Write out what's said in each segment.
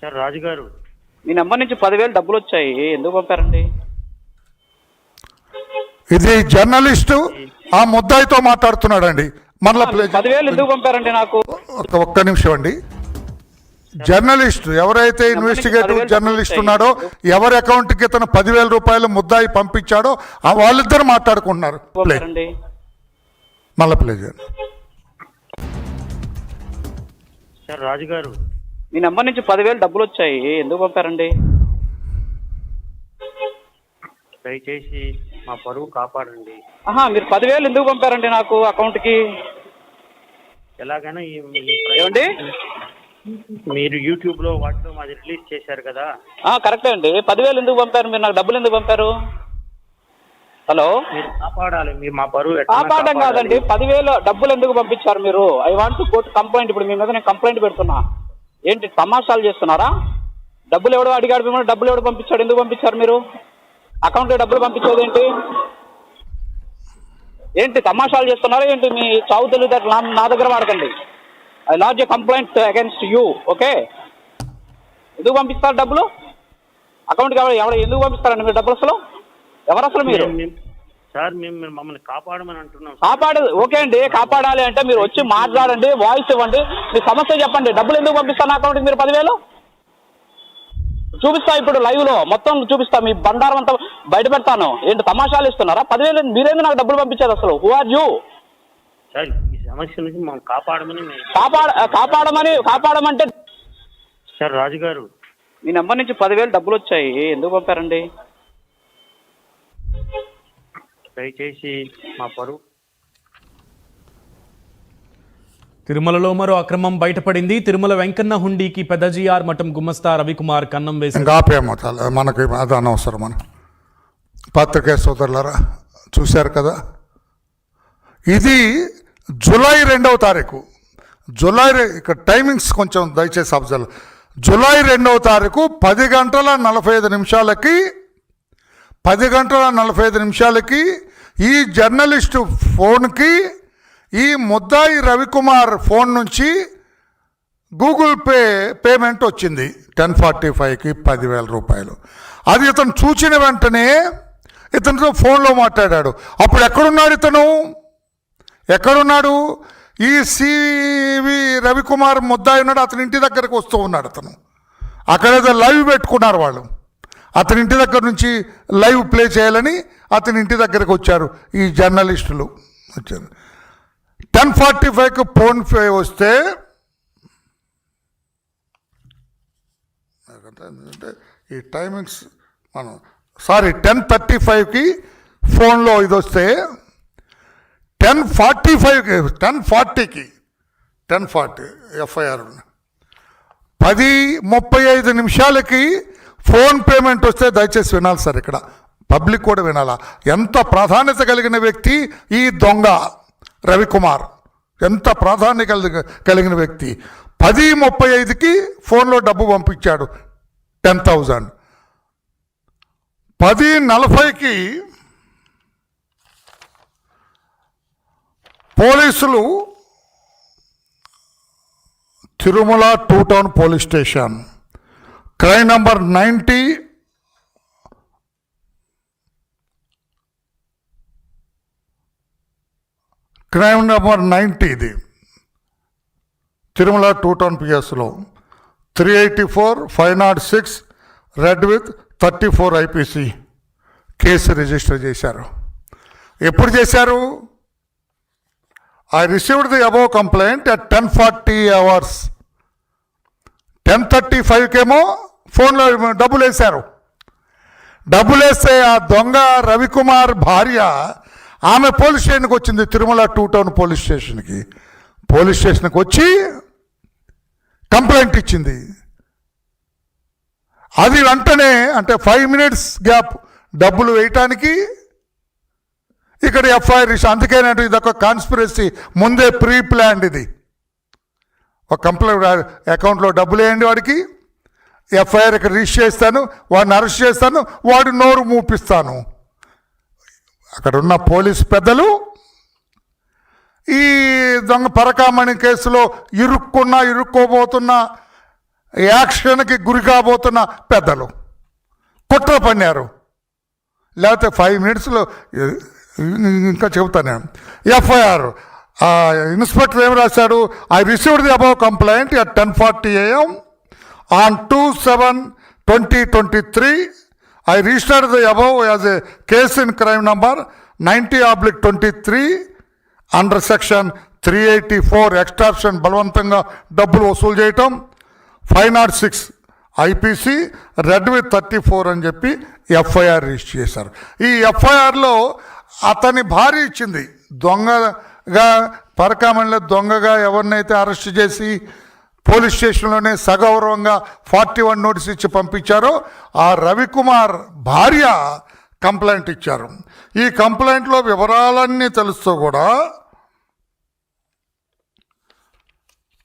Sir రాజు గారు, మీ number నుంచి 10,000 డబ్బులు వచ్చాయి, ఎందుకు పంపారండి? ఇది జర్నలిస్టు ఆ ముద్దాయితో మాట్లాడుతున్నాడండి. మరలా 10,000 ఎందుకు పంపారండి నాకు? ఒక్క నిమిషం అండి. జర్నలిస్ట్ ఎవరైతే ఇన్వెస్టిగేటివ్ జర్నలిస్ట్ ఉన్నాడో ఎవరి అకౌంట్కి ఇతను 10,000 రూపాయలు ముద్దాయి పంపించాడో వాళ్ళిద్దరు మాట్లాడుకుంటున్నారు. మళ్ళీ ప్లే చేయండి. సార్ రాజు గారు, మీ నెంబర్ నుంచి 10,000 డబ్బులు వచ్చాయి, ఎందుకు పంపారండి? దయచేసి మా పరువు కాపాడండి. మీరు 10,000 ఎందుకు పంపారండి నాకు అకౌంట్కి? ఎలాగైనా ఏమండి, మీరు యూట్యూబ్ లో వాటిలో మాది రిలీజ్ చేశారు కదా. కరెక్టే అండి. 10,000 ఎందుకు పంపారు మీరు నాకు? డబ్బులు ఎందుకు పంపారు? హలో, మీరు కాపాడాలి, మీరు మా పరువు కాపాడడం కాదండి. 10,000 డబ్బులు ఎందుకు పంపించారు మీరు? I want to go to complaint. ఇప్పుడు మీ మీద నేను కంప్లైంట్ పెడుతున్నా. ఏంటి తమాషాలు చేస్తున్నారా? డబ్బులు ఎవడో అడిగాడు మిమ్మల్ని, డబ్బులు ఎవడు పంపించాడు? ఎందుకు పంపించారు మీరు? అకౌంట్లో డబ్బులు పంపించేది ఏంటి? ఏంటి తమాషాలు చేస్తున్నారా ఏంటి? మీ చావు తెలివితేటలు నా దగ్గర వాడకండి. I lodge a complaint against you. Okay, ఎందుకు పంపిస్తారు డబ్బులు అకౌంట్కి? ఎవరు ఎందుకు పంపిస్తారండి మీరు డబ్బులు? ఎవరు అసలు మీరు? సార్ మేము మమ్మల్ని కాపాడమని అంటున్నాం. ఓకే అండి, కాపాడాలి అంటే మీరు వచ్చి మాట్లాడండి, వాయిస్ ఇవ్వండి, మీ సమస్య చెప్పండి. డబ్బులు ఎందుకు పంపిస్తారు నా అకౌంట్కి మీరు? 10,000 చూపిస్తా, ఇప్పుడు లైవ్ లో మొత్తం చూపిస్తా, మీ బండారం అంతా బయట పెడతాను. ఏంటి తమాషాలు ఇస్తున్నారా? 10,000 మీరేంది నాకు డబ్బులు పంపించారు అసలు? Who are you? సార్ ఈ సమస్య నుంచి మమ్మల్ని కాపాడమంటే సార్ రాజు గారు, మీ నెంబర్ నుంచి 10,000 డబ్బులు వచ్చాయి, ఎందుకు పంపారండి? దయచేసి మా పరువు. తిరుమలలో మరో అక్రమం బయటపడింది. తిరుమల వెంకన్న హుండీకి పెద్దజీఆర్ మఠం గుమస్తా రవికుమార్ కన్నం వేసి మనకి అది అనవసరం. మన పత్రికా సోదరులారా చూశారు కదా, ఇది జూలై 2వ తారీఖు. ఇక్కడ టైమింగ్స్ కొంచెం దయచేసి అబ్జర్వ్. జూలై 2వ తారీఖు 10 గంటల 45 నిమిషాలకి 10 గంటల 45 నిమిషాలకి ఈ జర్నలిస్టు ఫోన్కి ఈ ముద్దాయి రవికుమార్ ఫోన్ నుంచి గూగుల్ పేమెంట్ వచ్చింది 10:45కి 10,000 రూపాయలు. అది ఇతను చూసిన వెంటనే ఇతనితో ఫోన్లో మాట్లాడాడు. అప్పుడు ఎక్కడున్నాడు? ఈ సివి రవికుమార్ ముద్దాయి ఉన్నాడు, అతని ఇంటి దగ్గరకు వస్తూ ఉన్నాడు. అతను అక్కడేదో లైవ్ పెట్టుకున్నారు వాళ్ళు. అతని ఇంటి దగ్గర నుంచి లైవ్ ప్లే చేయాలని అతని ఇంటి దగ్గరకు వచ్చారు ఈ జర్నలిస్టులు. వచ్చారు 10:45కి ఫోన్ పే వస్తే ఈ టైమింగ్స్ 10:35కి ఫోన్లో ఇది వస్తే 10:40 ఎఫ్ఐఆర్ 10:35 నిమిషాలకి ఫోన్ పేమెంట్ వస్తే, దయచేసి వినాలి సార్, ఇక్కడ పబ్లిక్ కూడా వినాలా. ఎంత ప్రాధాన్యత కలిగిన వ్యక్తి ఈ దొంగ రవికుమార్, ఎంత ప్రాధాన్యత కలిగిన వ్యక్తి. 10:35కి ఫోన్లో డబ్బు పంపించాడు 10,000. 10:40కి పోలీసులు Tirumala 2 town police station crime number 90 ఇది తిరుమల 2 టౌన్ పిఎస్లో 384/506 read with 34 IPC case register చేశారు. ఎప్పుడు చేశారు? I received the above complaint at 10:40 hours. 10:35కేమో ఫోన్లో డబ్బులు వేశారు. డబ్బులు వేస్తే ఆ దొంగ రవికుమార్ భార్య ఆమె పోలీస్ స్టేషన్కి వచ్చింది, తిరుమల 2 టౌన్ పోలీస్ స్టేషన్కి వచ్చి కంప్లైంట్ ఇచ్చింది. అది వెంటనే, అంటే 5 minutes గ్యాప్ డబ్బులు వేయటానికి ఇక్కడ ఎఫ్ఐఆర్ ఇష్యూ. అందుకేనంటే ఇది ఒక కాన్స్పిరసీ, ముందే ప్రీ ప్లాన్డ్. ఇది ఒక కంప్లైంట్ అకౌంట్లో డబ్బులు వేయండి, వాడికి ఎఫ్ఐఆర్ ఇక్కడ రిజిస్టర్ చేస్తాను, వాడిని అరెస్ట్ చేస్తాను, వాడు నోరు మూపిస్తాను. అక్కడ ఉన్న పోలీసు పెద్దలు ఈ దొంగ పరకామణి కేసులో ఇరుక్కోబోతున్న యాక్షన్కి గురి కాబోతున్న పెద్దలు కుట్ర పన్నారు. లేకపోతే 5 మినిట్స్లో ఇంకా చెబుతాను. ఎఫ్ఐఆర్ ఇన్స్పెక్టర్ ఏం రాశాడు? I received the above complaint at 10:40 AM on 2/7/2023. I registered the above as a case in crime number 90/23 under section 384 extortion, బలవంతంగా డబ్బులు వసూలు చేయటం, 506 IPC రెడ్ విత్ 34 అని చెప్పి ఎఫ్ఐఆర్ రిజిస్టర్ చేశారు. ఈ ఎఫ్ఐఆర్లో అతని భార్య ఇచ్చింది. దొంగగా పరకామణిలో దొంగగా ఎవరినైతే అరెస్ట్ చేసి పోలీస్ స్టేషన్లోనే సగౌరవంగా 41 నోటీస్ ఇచ్చి పంపించారో ఆ రవికుమార్ భార్య కంప్లైంట్ ఇచ్చారు. ఈ కంప్లైంట్లో వివరాలన్నీ తెలుస్తూ కూడా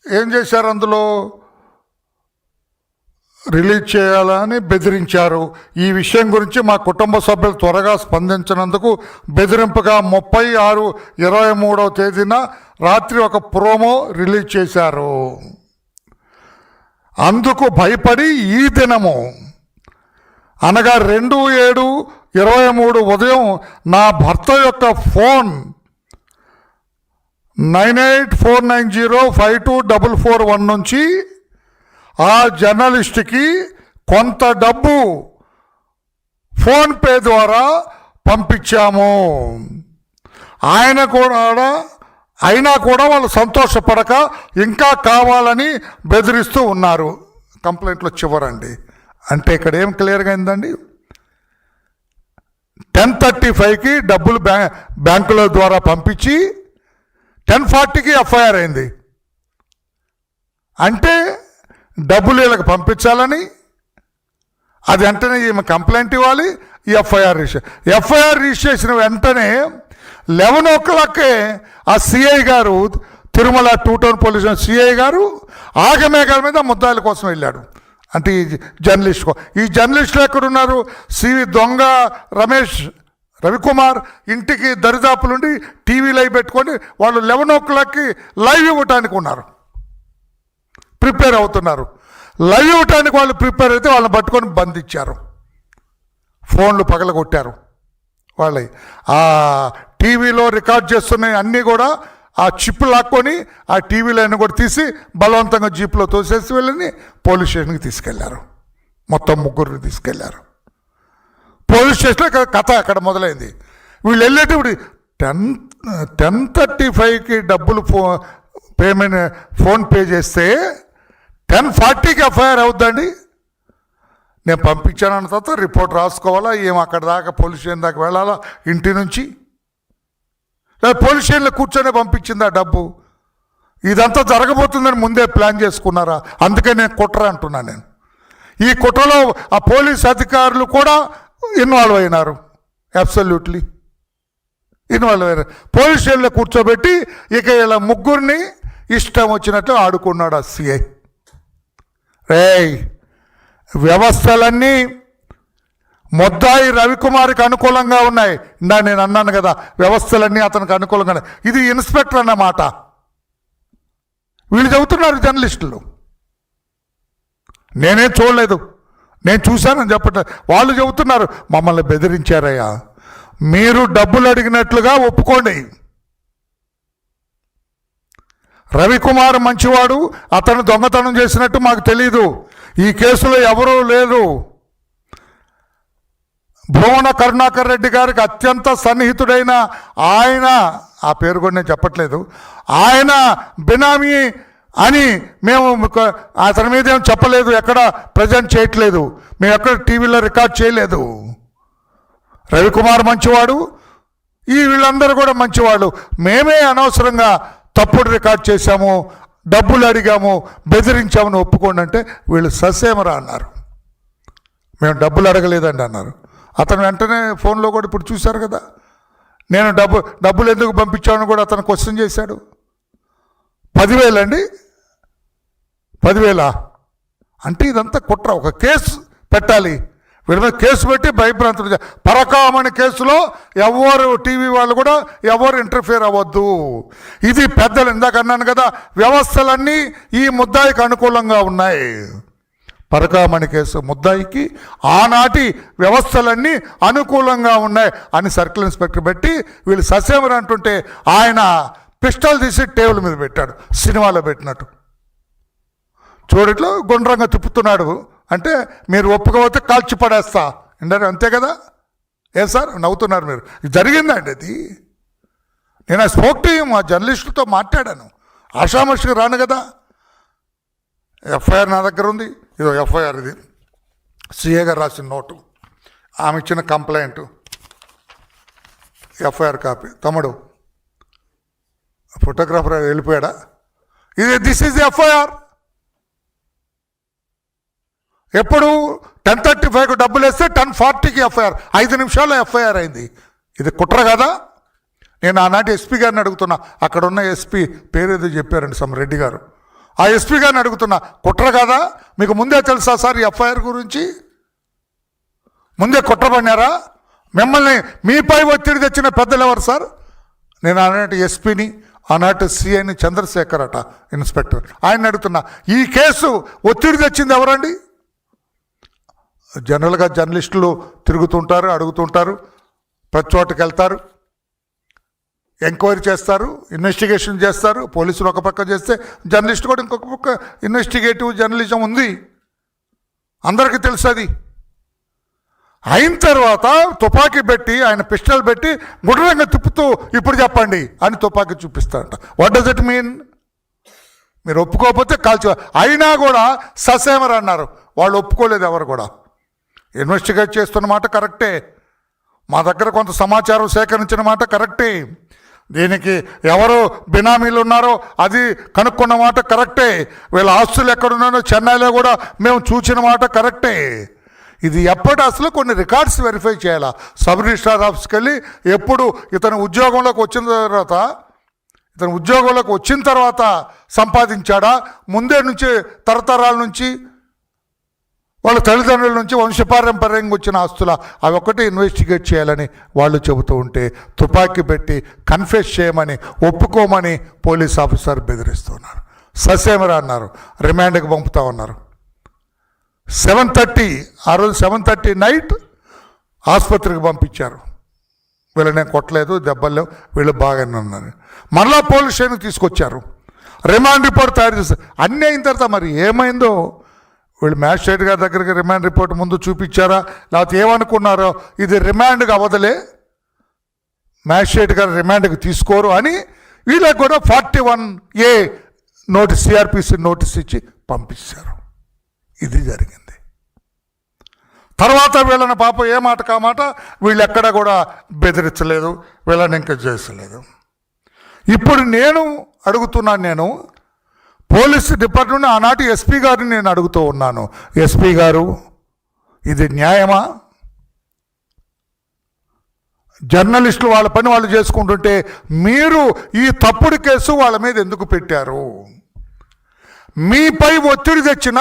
ఏం చేశారు? అందులో రిలీజ్ చేయాలని బెదిరించారు. ఈ విషయం గురించి మా కుటుంబ సభ్యులు త్వరగా స్పందించినందుకు బెదిరింపుగా 30/6/23 తేదీన రాత్రి ఒక ప్రోమో రిలీజ్ చేశారు. అందుకు భయపడి ఈ దినము అనగా 2/7/23 ఉదయం నా భర్త యొక్క ఫోన్ 9849052441 నుంచి ఆ జర్నలిస్ట్కి కొంత డబ్బు ఫోన్పే ద్వారా పంపించాము. అయినా కూడా వాళ్ళు సంతోషపడక ఇంకా కావాలని బెదిరిస్తూ ఉన్నారు. కంప్లైంట్లో చివరండి. అంటే ఇక్కడ ఏం క్లియర్గా అయిందండి? 10:35కి డబ్బులు బ్యాంకుల ద్వారా పంపించి 10:40కి ఎఫ్ఐఆర్ అయింది. అంటే డబ్బులు వీళ్ళకి పంపించాలని, అది వెంటనే ఈమె కంప్లైంట్ ఇవ్వాలి, ఎఫ్ఐఆర్ రిజిస్టర్ చేసిన వెంటనే 11 o'clockకే ఆ సిఐ గారు, తిరుమల 2 టౌన్ పోలీస్ సిఐ గారు ఆగమేఘాల మీద ముద్దాయిల కోసం వెళ్ళాడు. అంటే ఈ జర్నలిస్టులు ఎక్కడున్నారు? దొంగ రవికుమార్ ఇంటికి దరిదాపులుండి టీవీ లైవ్ పెట్టుకొని వాళ్ళు 11 o'clockకి లైవ్ ఇవ్వటానికి ఉన్నారు, ప్రిపేర్ అవుతున్నారు. లైవ్ ఇవ్వటానికి వాళ్ళు ప్రిపేర్ అయితే వాళ్ళని పట్టుకొని బంధించారు, ఫోన్లు పగలగొట్టారు. వాళ్ళ ఆ టీవీలో రికార్డ్ చేస్తున్నాయి అన్నీ కూడా ఆ చిప్ లాక్కొని ఆ టీవీలన్నీ కూడా తీసి బలవంతంగా జీప్లో తోసేసి వెళ్ళని పోలీస్ స్టేషన్కి తీసుకెళ్లారు. మొత్తం 3 తీసుకెళ్లారు పోలీస్ స్టేషన్లో. కథ అక్కడ మొదలైంది. వీళ్ళు వెళ్ళేటప్పుడు 10:35కి డబ్బులు పేమెంట్ ఫోన్పే చేస్తే 10:40కి ఎఫ్ఐఆర్ అవుద్దండి. నేను పంపించానన్న తర్వాత రిపోర్ట్ రాసుకోవాలా, ఏం అక్కడ దాకా పోలీస్ స్టేషన్ దాకా వెళ్ళాలా ఇంటి నుంచి, లేదా పోలీస్ స్టేషన్లో కూర్చొని పంపించిందా డబ్బు? ఇదంతా జరగబోతుందని ముందే ప్లాన్ చేసుకున్నారా? అందుకే నేను కుట్ర అంటున్నాను. నేను ఈ కుట్రలో ఆ పోలీస్ అధికారులు కూడా ఇన్వాల్వ్ అయినారు, అబ్సల్యూట్లీ ఇన్వాల్వ్ అయినారు. పోలీస్ స్టేషన్లో కూర్చోబెట్టి ఇక ఇలా 3 ఇష్టం వచ్చినట్లు ఆడుకున్నాడు ఆ సిఐ. వ్యవస్థలన్నీ ముద్దాయి రవికుమార్కి అనుకూలంగా ఉన్నాయి. నేను అన్నాను కదా, వ్యవస్థలన్నీ అతనికి అనుకూలంగా ఉన్నాయి. ఇది ఇన్స్పెక్టర్ అన్నమాట. వీళ్ళు చెబుతున్నారు జర్నలిస్టులు, నేనేం చూడలేదు, నేను చూశానని చెప్పట్లేదు. వాళ్ళు చెబుతున్నారు మమ్మల్ని బెదిరించారయ్యా, మీరు డబ్బులు అడిగినట్లుగా ఒప్పుకోండి. రవికుమార్ మంచివాడు, అతను దొంగతనం చేసినట్టు మాకు తెలీదు, ఈ కేసులో ఎవరూ లేరు. భువన కరుణాకర్ రెడ్డి గారికి అత్యంత సన్నిహితుడైన ఆయన, ఆ పేరు కూడా నేను చెప్పట్లేదు, ఆయన బినామీ అని మేము అతని మీద ఏం చెప్పలేదు, ఎక్కడ ప్రజెంట్ చేయట్లేదు, మేము ఎక్కడ టీవీలో రికార్డ్ చేయలేదు. రవికుమార్ మంచివాడు, వీళ్ళందరూ కూడా మంచివాళ్ళు. మేమే అనవసరంగా తప్పుడు రికార్డ్ చేశాము, డబ్బులు అడిగాము, బెదిరించామని ఒప్పుకోండి అంటే వీళ్ళు ససేమరా అన్నారు. మేము డబ్బులు అడగలేదండి అన్నారు. అతను వెంటనే ఫోన్లో కూడా ఇప్పుడు చూశారు కదా, నేను డబ్బులు ఎందుకు పంపించామని కూడా అతను క్వశ్చన్ చేశాడు. 10,000 అండి, 10,000 అంటే ఇదంతా కుట్ర. ఒక కేసు పెట్టాలి, వీడి మీద కేసు పెట్టి భయభ్రాంతులు. పరకామణి కేసులో ఎవరు టీవీ వాళ్ళు కూడా ఎవరు ఇంటర్ఫియర్ అవ్వద్దు. ఇది పెద్దలు ఇందాక అన్నాను కదా, వ్యవస్థలన్నీ ఈ ముద్దాయికి అనుకూలంగా ఉన్నాయి. పరకామణి కేసు ముద్దాయికి ఆనాటి వ్యవస్థలన్నీ అనుకూలంగా ఉన్నాయి అని సర్కిల్ ఇన్స్పెక్టర్ పెట్టి వీళ్ళు ససేమర్ అంటుంటే ఆయన పిస్టల్ తీసి టేబుల్ మీద పెట్టాడు, సినిమాలో పెట్టినట్టు. చూడట్లో గుండ్రంగా తిప్పుతున్నాడు. అంటే మీరు ఒప్పుకోకపోతే కాల్చి పడేస్తా అంటారు, అంతే కదా. ఏ సార్ నవ్వుతున్నారు మీరు? జరిగిందండి అది. నేను ఆ స్పోక్ టు హిమ్, ఆ జర్నలిస్టులతో మాట్లాడాను. ఆషామాషిగా రాను కదా. ఎఫ్ఐఆర్ నా దగ్గర ఉంది. ఇదో ఎఫ్ఐఆర్, ఇది సిఏ గారు రాసిన నోటు, ఆమె ఇచ్చిన కంప్లైంట్, ఎఫ్ఐఆర్ కాపీ. తమ్ముడు ఫోటోగ్రాఫర్ వెళ్ళిపోయాడా? This is FIR. ఎప్పుడు 10:35కు డబ్బులు వేస్తే 10:40కి ఎఫ్ఐఆర్, 5 నిమిషాల్లో ఎఫ్ఐఆర్ అయింది. ఇది కుట్ర కదా. నేను ఆనాటి ఎస్పీ గారిని అడుగుతున్నా, అక్కడ ఉన్న ఎస్పీ పేరేదో చెప్పారండి, రెడ్డి గారు. ఆ ఎస్పీ గారిని అడుగుతున్నా, కుట్ర కదా? మీకు ముందే తెలుసా సార్ ఈ ఎఫ్ఐఆర్ గురించి? ముందే కుట్ర పడినారా? మిమ్మల్ని మీపై ఒత్తిడి తెచ్చిన పెద్దలు ఎవరు సార్? నేను ఆనాటి ఎస్పీని, ఆనాటి సిఐని చంద్రశేఖర్ అట ఇన్స్పెక్టర్, ఆయన అడుగుతున్నా, ఈ కేసు ఒత్తిడి తెచ్చింది ఎవరండి? జనరల్గా జర్నలిస్టులు తిరుగుతుంటారు, అడుగుతుంటారు, ప్రతి చోటుకి వెళ్తారు, ఎంక్వైరీ చేస్తారు, ఇన్వెస్టిగేషన్ చేస్తారు. పోలీసులు ఒక పక్క చేస్తే జర్నలిస్ట్ కూడా ఇంకొక పక్క ఇన్వెస్టిగేటివ్ జర్నలిజం ఉంది, అందరికీ తెలుసు. అది అయిన తర్వాత తుపాకీ పెట్టి, ఆయన పిస్టల్ పెట్టి గుడ్రంగా తిప్పుతూ ఇప్పుడు చెప్పండి అని తుపాకీ చూపిస్తారంట. What does it mean? మీరు ఒప్పుకోకపోతే కాల్చి. అయినా కూడా ససేమర్ అన్నారు. వాళ్ళు ఒప్పుకోలేదు ఎవరు కూడా. ఇన్వెస్టిగేట్ చేస్తున్న మాట కరెక్టే, మా దగ్గర కొంత సమాచారం సేకరించిన మాట కరెక్టే, దీనికి ఎవరు బినామీలు ఉన్నారో అది కనుక్కున్న మాట కరెక్టే, వీళ్ళ ఆస్తులు ఎక్కడున్నారో చెన్నైలో కూడా మేము చూసిన మాట కరెక్టే. ఇది ఎప్పటి అసలు కొన్ని రికార్డ్స్ వెరిఫై చేయాలా. సబ్ రిజిస్ట్రార్ ఆఫీస్కి వెళ్ళి ఎప్పుడు ఇతను ఉద్యోగంలోకి వచ్చిన తర్వాత సంపాదించాడా, ముందే నుంచి తరతరాల నుంచి వాళ్ళ తల్లిదండ్రుల నుంచి వంశపారంపర్యంగా వచ్చిన ఆస్తుల, అవి ఒక్కటి ఇన్వెస్టిగేట్ చేయాలని వాళ్ళు చెబుతూ ఉంటే తుపాకీ పెట్టి కన్ఫెస్ చేయమని, ఒప్పుకోమని పోలీస్ ఆఫీసర్ బెదిరిస్తున్నారు. ససేమరా అన్నారు, రిమాండ్కి పంపుతా ఉన్నారు. 7:30 ఆ రోజు 7:30 నైట్ ఆసుపత్రికి పంపించారు. వీళ్ళని కొట్టలేదు, దెబ్బలు లేవు, వీళ్ళు బాగానే ఉన్నారు. మరలా పోలీస్ స్టేషన్కి తీసుకొచ్చారు, రిమాండ్ రిపోర్ట్ తయారు చేశారు. అన్నీ అయిన తర్వాత మరి ఏమైందో వీళ్ళు మ్యాజిస్ట్రేట్ గారి దగ్గరికి రిమాండ్ రిపోర్ట్ ముందు చూపించారా, లేకపోతే ఏమనుకున్నారో ఇది రిమాండ్కి అవదలే, మ్యాజిస్ట్రేట్ గారు రిమాండ్కి తీసుకోరు అని వీళ్ళకి కూడా 41A నోటీస్, సిఆర్పిసి నోటీస్ ఇచ్చి పంపించారు. ఇది జరిగింది. తర్వాత వీళ్ళని పాప ఏ మాట కామాట వీళ్ళు ఎక్కడ కూడా బెదిరించలేదు, వీళ్ళని ఇంకా చేసలేదు. ఇప్పుడు నేను అడుగుతున్నాను, పోలీస్ డిపార్ట్మెంట్ ఆనాటి ఎస్పీ గారిని నేను అడుగుతూ ఉన్నాను, ఎస్పీ గారు ఇది న్యాయమా? జర్నలిస్టులు వాళ్ళ పని వాళ్ళు చేసుకుంటుంటే మీరు ఈ తప్పుడు కేసు వాళ్ళ మీద ఎందుకు పెట్టారు? మీపై ఒత్తిడి తెచ్చిన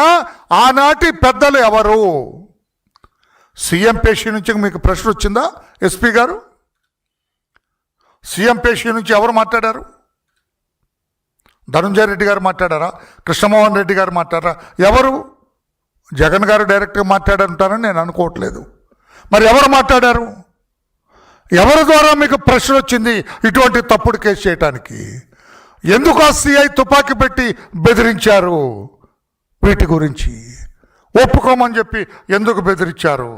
ఆనాటి పెద్దలు ఎవరు? సీఎం పేషి నుంచి మీకు ప్రశ్న వచ్చిందా ఎస్పీ గారు? సీఎం పేషి నుంచి ఎవరు మాట్లాడారు? ధనుంజయ రెడ్డి గారు మాట్లాడారా? కృష్ణమోహన్ రెడ్డి గారు మాట్లాడారా? ఎవరు? జగన్ గారు డైరెక్ట్గా మాట్లాడారంటారని నేను అనుకోవట్లేదు. మరి ఎవరు మాట్లాడారు? ఎవరి ద్వారా మీకు ప్రశ్న వచ్చింది ఇటువంటి తప్పుడు కేసు చేయటానికి? ఎందుకు ఆ సిఐ తుపాకీ పెట్టి బెదిరించారు? వీటి గురించి ఒప్పుకోమని చెప్పి ఎందుకు బెదిరించారు?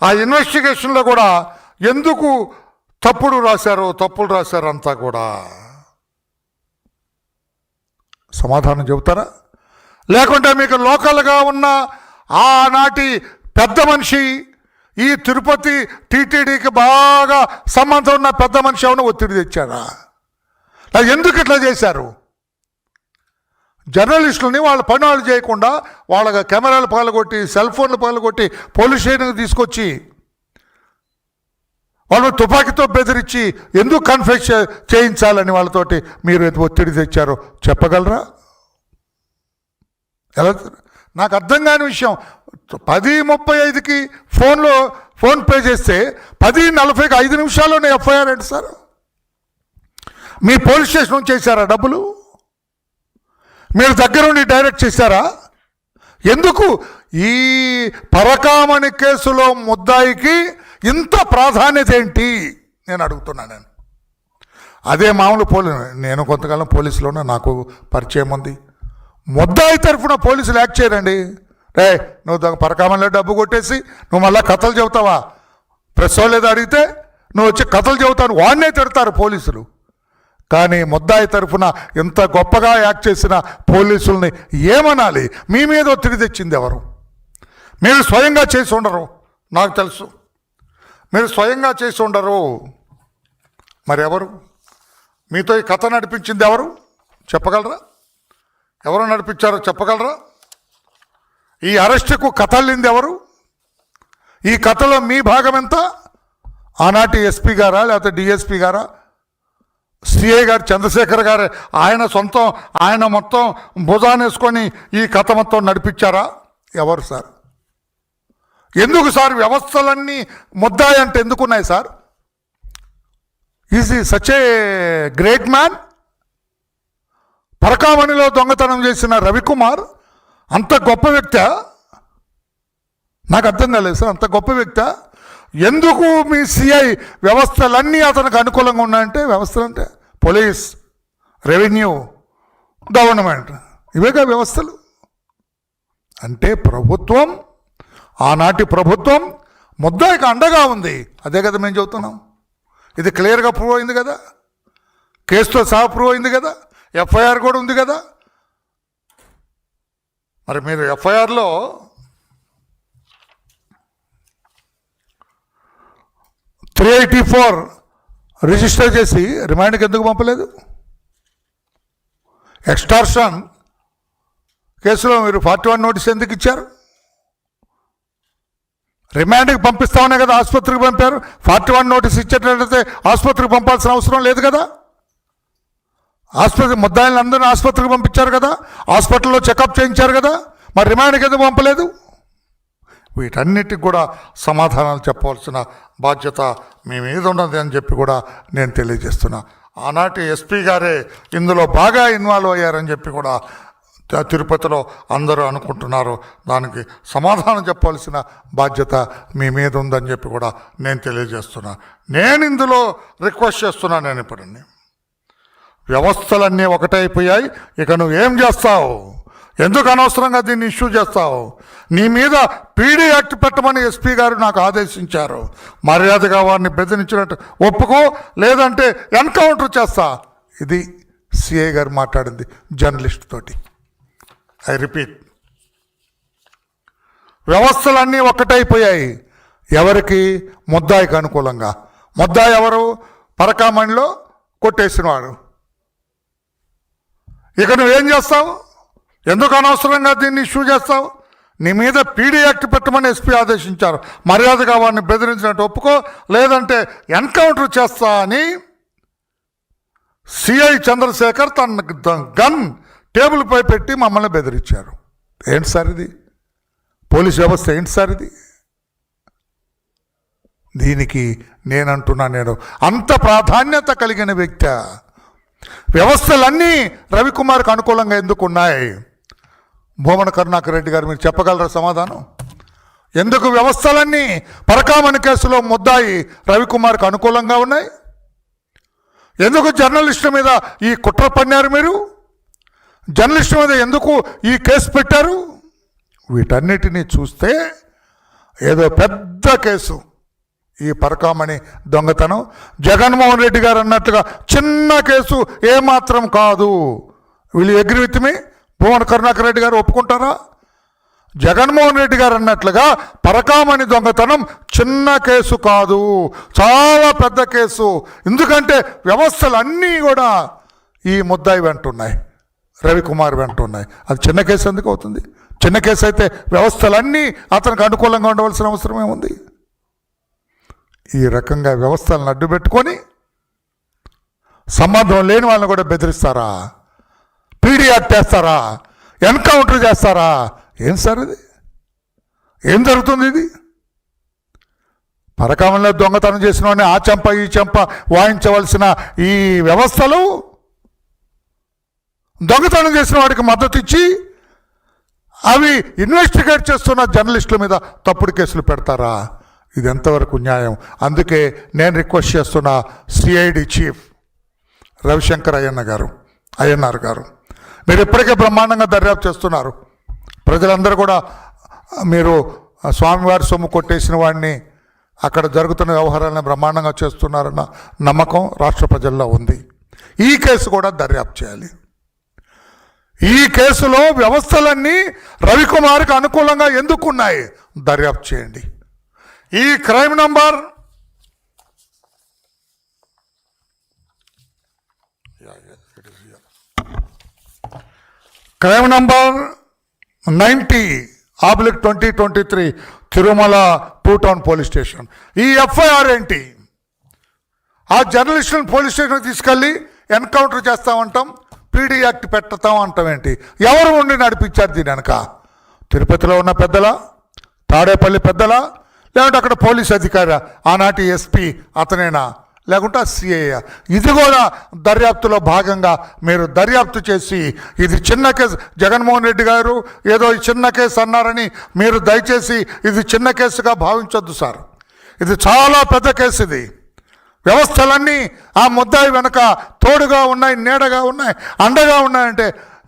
ఆ ఇన్వెస్టిగేషన్లో కూడా ఎందుకు తప్పులు రాశారు అంతా కూడా సమాధానం చెబుతారా? లేకుంటే మీకు లోకల్గా ఉన్న ఆనాటి పెద్ద మనిషి, ఈ తిరుపతి టీటీడీకి బాగా సంబంధం ఉన్న పెద్ద మనిషి ఏమైనా ఒత్తిడి తెచ్చారా? ఎందుకు ఇట్లా చేశారు? జర్నలిస్టులని వాళ్ళ పని వాళ్ళు చేయకుండా వాళ్ళ కెమెరాలు పగలగొట్టి, సెల్ ఫోన్లు పగలగొట్టి పోలీస్ స్టేషన్కి తీసుకొచ్చి వాళ్ళు తుపాకీతో బెదిరించి ఎందుకు కన్ఫెస్ చేయించాలని వాళ్ళతోటి మీరు ఒత్తిడి తెచ్చారో చెప్పగలరా? ఎలా? నాకు అర్థం కాని విషయం, 10:35కి ఫోన్ పే చేస్తే 10:40కి 5 నిమిషాల్లోనే ఎఫ్ఐఆర్ ఏంటి సార్? మీ పోలీస్ స్టేషన్ నుంచి చేశారా డబ్బులు? మీరు దగ్గరుండి డైరెక్ట్ చేశారా? ఎందుకు ఈ పరకామణి కేసులో ముద్దాయికి ఇంత ప్రాధాన్యత ఏంటి నేను అడుగుతున్నాను. అదే మామూలు నేను కొంతకాలం పోలీసులోనే నాకు పరిచయం ఉంది. ముద్దాయి తరఫున పోలీసులు యాక్ట్ చేయరండి. రే నువ్వు పరకామణిలో డబ్బు కొట్టేసి నువ్వు మళ్ళీ కథలు చెబుతావా? ప్రెస్ వాళ్ళు ఏదో అడిగితే నువ్వు వచ్చి కథలు చెబుతాను వాడినే తిడతారు పోలీసులు. కానీ ముద్దాయి తరఫున ఎంత గొప్పగా యాక్ట్ చేసిన పోలీసుల్ని ఏమనాలి? మీ మీద ఒత్తిడి తెచ్చింది ఎవరు? మీరు స్వయంగా చేసి ఉండరు, నాకు తెలుసు. మీరు స్వయంగా చేసి ఉండరు. మరి ఎవరు మీతో ఈ కథ నడిపించింది? ఎవరు చెప్పగలరా? ఎవరు నడిపించారో చెప్పగలరా? ఈ అరెస్టుకు కథ అల్లింది ఎవరు? ఈ కథలో మీ భాగం ఎంత? ఆనాటి ఎస్పీ గారా లేకపోతే డిఎస్పీ గారా, సిఐ గారు చంద్రశేఖర్ గారు ఆయన మొత్తం భుజానేసుకొని ఈ కథ మొత్తం నడిపించారా? ఎవరు సార్? ఎందుకు సార్ వ్యవస్థలన్నీ ముద్దాయి అంటే ఎందుకున్నాయి సార్? ఈజ్ ఈ సచ్ ఏ గ్రేట్ మ్యాన్? పరకామణిలో దొంగతనం చేసిన రవికుమార్ అంత గొప్ప వ్యక్తి? నాకు అర్థం కాలేదు సార్. అంత గొప్ప వ్యక్తి ఎందుకు మీ సిఐ వ్యవస్థలన్నీ అతనికి అనుకూలంగా ఉన్నాయంటే? వ్యవస్థలు అంటే పోలీస్, రెవెన్యూ, గవర్నమెంట్, ఇవేగా వ్యవస్థలు అంటే. ప్రభుత్వం, ఆనాటి ప్రభుత్వం ముద్దాయికి అండగా ఉంది. అదే కదా మేము చెబుతున్నాం. ఇది క్లియర్గా ప్రూవ్ అయింది కదా, కేసుతో సహా ప్రూవ్ అయింది కదా, ఎఫ్ఐఆర్ కూడా ఉంది కదా. మరి మీరు ఎఫ్ఐఆర్లో (384) రిజిస్టర్ చేసి రిమాండ్కి ఎందుకు పంపలేదు? ఎక్స్టార్షన్ కేసులో మీరు 41 నోటీస్ ఎందుకు ఇచ్చారు? రిమాండ్కి పంపిస్తామనే కదా ఆసుపత్రికి పంపారు. 41 నోటీస్ ఇచ్చేటట్లయితే ఆసుపత్రికి పంపాల్సిన అవసరం లేదు కదా. ఆసుపత్రి ముద్దాయిలను అందరినీ ఆసుపత్రికి పంపించారు కదా, హాస్పిటల్లో చెకప్ చేయించారు కదా. మరి రిమాండ్కి ఎందుకు పంపలేదు? వీటన్నిటికి కూడా సమాధానాలు చెప్పవలసిన బాధ్యత మీ మీద ఉన్నది అని చెప్పి కూడా నేను తెలియజేస్తున్నా. ఆనాటి ఎస్పీ గారే ఇందులో బాగా ఇన్వాల్వ్ అయ్యారని చెప్పి కూడా తిరుపతిలో అందరూ అనుకుంటున్నారు. దానికి సమాధానం చెప్పవలసిన బాధ్యత మీ మీద ఉందని చెప్పి కూడా నేను తెలియజేస్తున్నా. నేను ఇందులో రిక్వెస్ట్ చేస్తున్నాను. నేను ఇప్పుడు వ్యవస్థలన్నీ ఒకటైపోయాయి. ఇక నువ్వేం చేస్తావు? ఎందుకు అనవసరంగా దీన్ని ఇష్యూ చేస్తావు? నీ మీద పీడీ యాక్ట్ పెట్టమని ఎస్పీ గారు నాకు ఆదేశించారు. మర్యాదగా వారిని బెదిరించినట్టు ఒప్పుకో, లేదంటే ఎన్కౌంటర్ చేస్తా. ఇది సిఐ గారు మాట్లాడింది జర్నలిస్ట్ తోటి. ఐ రిపీట్, వ్యవస్థలన్నీ ఒక్కటైపోయాయి. ఎవరికి? ముద్దాయికి అనుకూలంగా. ముద్దాయి ఎవరు? పరకామణిలో కొట్టేసినవాడు. ఇక నువ్వేం చేస్తావు? ఎందుకు అనవసరంగా దీన్ని ఇష్యూ చేస్తావు? నీ మీద పీడీ యాక్ట్ పెట్టమని ఎస్పీ ఆదేశించారు. మర్యాదగా వాడిని బెదిరించినట్టు ఒప్పుకో, లేదంటే ఎన్కౌంటర్ చేస్తా అని సిఐ చంద్రశేఖర్ తన గన్ టేబుల్పై పెట్టి మమ్మల్ని బెదిరించారు. ఏంటి సార్ ఇది? పోలీస్ వ్యవస్థ ఏంటి సార్ ఇది? దీనికి నేను అంత ప్రాధాన్యత కలిగిన వ్యక్తి. వ్యవస్థలన్నీ రవికుమార్కి అనుకూలంగా ఎందుకు ఉన్నాయి? భూమన కరుణాకర్ రెడ్డి గారు మీరు చెప్పగలరా సమాధానం? ఎందుకు వ్యవస్థలన్నీ పరకామణి కేసులో ముద్దాయి రవికుమార్కి అనుకూలంగా ఉన్నాయి? ఎందుకు జర్నలిస్టు మీద ఈ కుట్ర పన్నారు? మీరు జర్నలిస్టు మీద ఎందుకు ఈ కేసు పెట్టారు? వీటన్నిటినీ చూస్తే ఏదో పెద్ద కేసు ఈ పరకామణి దొంగతనం. జగన్మోహన్ రెడ్డి గారు అన్నట్లుగా చిన్న కేసు ఏమాత్రం కాదు. వీళ్ళు అగ్రీ విత్ మీ? భువన కరుణాకర్ రెడ్డి గారు ఒప్పుకుంటారా? జగన్మోహన్ రెడ్డి గారు అన్నట్లుగా పరకామణి దొంగతనం చిన్న కేసు కాదు, చాలా పెద్ద కేసు. ఎందుకంటే వ్యవస్థలు అన్నీ కూడా ఈ ముద్దాయి వెంటున్నాయి, రవికుమార్ వెంటున్నాయి. అది చిన్న కేసు ఎందుకు అవుతుంది? చిన్న కేసు అయితే వ్యవస్థలన్నీ అతనికి అనుకూలంగా ఉండవలసిన అవసరం ఏముంది? ఈ రకంగా వ్యవస్థలను అడ్డు పెట్టుకొని సంబంధం లేని వాళ్ళని కూడా బెదిరిస్తారా? పీడీ యాక్ట్ చేస్తారా? ఎన్కౌంటర్ చేస్తారా? ఏం సార్ ఇది? ఏం జరుగుతుంది ఇది? పరకామణిలో దొంగతనం చేసిన వాడిని ఆ చెంప ఈ చెంప వాయించవలసిన ఈ వ్యవస్థలు దొంగతనం చేసిన వాడికి మద్దతు ఇచ్చి అవి ఇన్వెస్టిగేట్ చేస్తున్న జర్నలిస్టుల మీద తప్పుడు కేసులు పెడతారా? ఇది ఎంతవరకు న్యాయం? అందుకే నేను రిక్వెస్ట్ చేస్తున్న సిఐడి చీఫ్ రవిశంకర్ అయ్యన్నార్ గారు, మీరు ఇప్పటికే బ్రహ్మాండంగా దర్యాప్తు చేస్తున్నారు. ప్రజలందరూ కూడా మీరు స్వామివారి సొమ్ము కొట్టేసిన వాడిని, అక్కడ జరుగుతున్న వ్యవహారాలను బ్రహ్మాండంగా చేస్తున్నారన్న నమ్మకం రాష్ట్ర ప్రజల్లో ఉంది. ఈ కేసు కూడా దర్యాప్తు చేయాలి. ఈ కేసులో వ్యవస్థలన్నీ రవికుమార్కి అనుకూలంగా ఎందుకున్నాయి దర్యాప్తు చేయండి. ఈ crime number crime number 90/2023 Tirumala 2 town police station. ఈ ఎఫ్ఐఆర్ ఏంటి? ఆ జర్నలిస్టులను పోలీస్ స్టేషన్కి తీసుకెళ్ళి ఎన్కౌంటర్ చేస్తామంటాం, పీడీ యాక్ట్ పెడతాం అంటాం ఏంటి? ఎవరు ఉండి నడిపించారు దీని వెనక? తిరుపతిలో ఉన్న పెద్దలా, తాడేపల్లి పెద్దలా, లేకుంటే అక్కడ పోలీస్ అధికారి ఆనాటి ఎస్పీ అతనేనా, లేకుంటే సిఐ? ఇది కూడా దర్యాప్తులో భాగంగా మీరు దర్యాప్తు చేసి, ఇది చిన్న కేసు, జగన్మోహన్ రెడ్డి గారు ఏదో చిన్న కేసు అన్నారని మీరు దయచేసి ఇది చిన్న కేసుగా భావించొద్దు సార్. ఇది చాలా పెద్ద కేసు. ఇది వ్యవస్థలన్నీ ఆ ముద్దాయి వెనక తోడుగా ఉన్నాయి, నీడగా ఉన్నాయి, అండగా ఉన్నాయంటే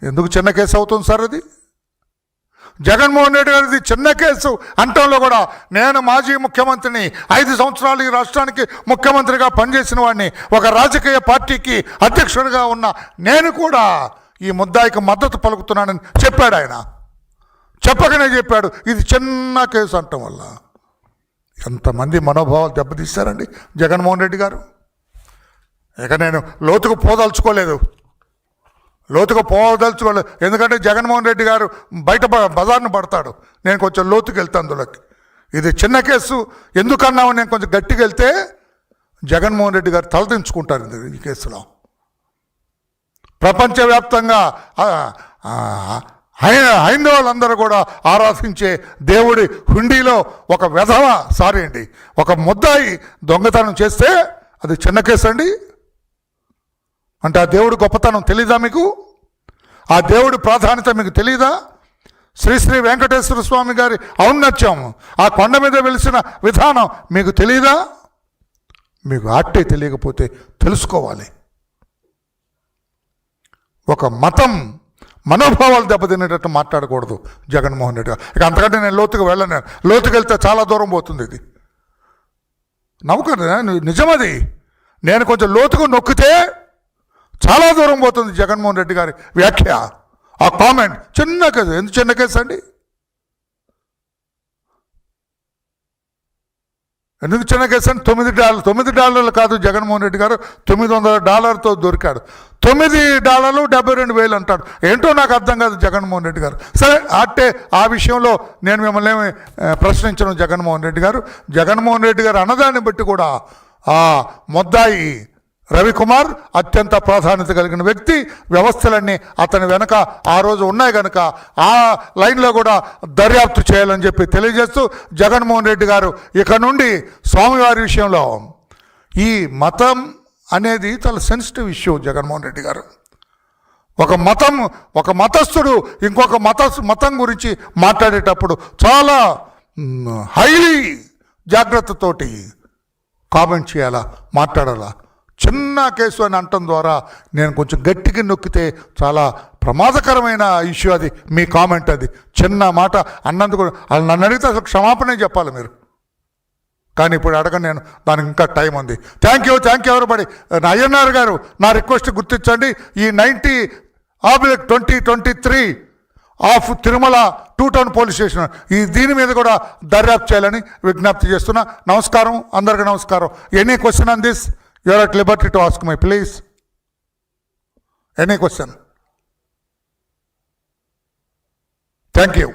ఎందుకు చిన్న కేసు అవుతుంది సార్? అది జగన్మోహన్ రెడ్డి గారిది చిన్న కేసు అంటంలో కూడా, నేను మాజీ ముఖ్యమంత్రిని, 5 సంవత్సరాలు ఈ రాష్ట్రానికి ముఖ్యమంత్రిగా పనిచేసిన వాడిని, ఒక రాజకీయ పార్టీకి అధ్యక్షుడిగా ఉన్న నేను కూడా ఈ ముద్దాయికి మద్దతు పలుకుతున్నానని చెప్పాడు. ఆయన చెప్పకనే చెప్పాడు ఇది చిన్న కేసు అంటం వల్ల. ఎంతమంది మనోభావాలు దెబ్బతీశారండి జగన్మోహన్ రెడ్డి గారు. ఇక నేను లోతుకు పోదలుచుకోలేదు. ఎందుకంటే జగన్మోహన్ రెడ్డి గారు బయట బజార్ను పడతాడు, నేను కొంచెం లోతుకు వెళ్తాను అందులోకి. ఇది చిన్న కేసు ఎందుకన్నావు నేను కొంచెం గట్టిగా వెళ్తే జగన్మోహన్ రెడ్డి గారు తలదించుకుంటారు ఈ కేసులో. ప్రపంచవ్యాప్తంగా హైందవులందరూ కూడా ఆరాధించే దేవుడి హుండీలో ఒక ఒక ముద్దాయి దొంగతనం చేస్తే అది చిన్న కేసు అండి. అంటే ఆ దేవుడి గొప్పతనం తెలీదా మీకు? ఆ దేవుడి ప్రాధాన్యత మీకు తెలీదా? శ్రీ వెంకటేశ్వర స్వామి గారి ఔన్నత్యం, ఆ కొండ మీద వెలిసిన విధానం మీకు తెలీదా? మీకు ఆట్టే తెలియకపోతే తెలుసుకోవాలి. ఒక మతం మనోభావాలు దెబ్బతినేటట్టు మాట్లాడకూడదు జగన్మోహన్ రెడ్డి గారు. ఇక అంతకంటే నేను లోతుకు వెళ్ళను. లోతుకు వెళ్తే చాలా దూరం పోతుంది. ఇది నవ్వుకదా, నిజమది. నేను కొంచెం లోతుకు నొక్కితే చాలా దూరం పోతుంది జగన్మోహన్ రెడ్డి గారి వ్యాఖ్య, ఆ కామెంట్. చిన్న కేసు. ఎందుకు చిన్న కేసు అండి? ఎందుకు చిన్న కేసు అంటే $9 కాదు, జగన్మోహన్ రెడ్డి గారు $900 దొరికాడు. $9 72,000 అంటాడు. ఏంటో నాకు అర్థం కాదు జగన్మోహన్ రెడ్డి గారు. సరే అట్టే ఆ విషయంలో నేను మిమ్మల్ని ఏమి ప్రశ్నించను. జగన్మోహన్ రెడ్డి గారు అన్నదాన్ని బట్టి కూడా ఆ ముద్దాయి రవికుమార్ అత్యంత ప్రాధాన్యత కలిగిన వ్యక్తి. వ్యవస్థలన్నీ అతని వెనక ఆ రోజు ఉన్నాయి కనుక ఆ లైన్లో కూడా దర్యాప్తు చేయాలని చెప్పి తెలియజేస్తూ, జగన్మోహన్ రెడ్డి గారు ఇక నుండి స్వామివారి విషయంలో, ఈ మతం అనేది చాలా సెన్సిటివ్ ఇష్యూ. జగన్మోహన్ రెడ్డి గారు ఒక మతస్థుడు ఇంకొక మతం గురించి మాట్లాడేటప్పుడు చాలా హైలీ జాగ్రత్తతోటి కామెంట్ చేయాలా, మాట్లాడాలా. చిన్న కేసు అని అనటం ద్వారా నేను కొంచెం గట్టిగా నొక్కితే చాలా ప్రమాదకరమైన ఇష్యూ అది. మీ కామెంట్ అది చిన్న మాట అన్నందుకు నన్ను అడిగితే అసలు క్షమాపణే చెప్పాలి మీరు. కానీ ఇప్పుడు అడగను నేను, దానికి ఇంకా టైం ఉంది. Thank you everybody. అయ్యన్నార్ గారు నా రిక్వెస్ట్ గుర్తించండి. ఈ 90/2023 of Tirumala 2 town police station దీని మీద కూడా దర్యాప్తు చేయాలని విజ్ఞప్తి చేస్తున్నా. నమస్కారం, అందరికీ నమస్కారం. Any question on this? You are at liberty to ask me, please. Any question? Thank you.